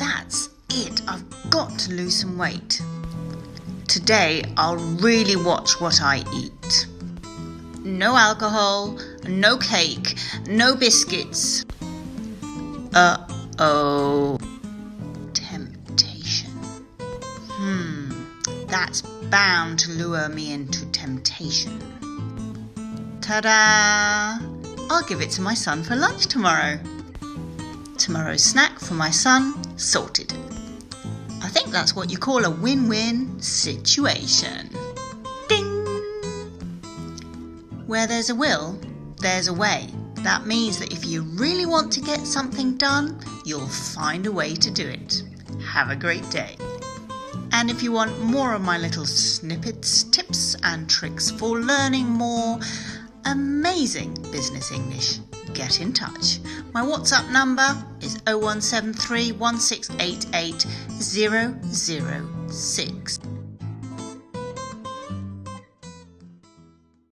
That's it. I've got to lose some weight. Today I'll really watch what I eat. No alcohol, no cake, no biscuits. Uh-oh. Temptation. That's bound to lure me into temptation. Ta-da! I'll give it to my son for lunch tomorrow. Tomorrow's snack for my son, sorted. I think that's what you call a win-win situation. Ding! Where there's a will, there's a way. That means that if you really want to get something done, you'll find a way to do it. Have a great day. And if you want more of my little snippets, tips and tricks for learning more amazing business English, get in touch. My WhatsApp number is 0173 1688 006.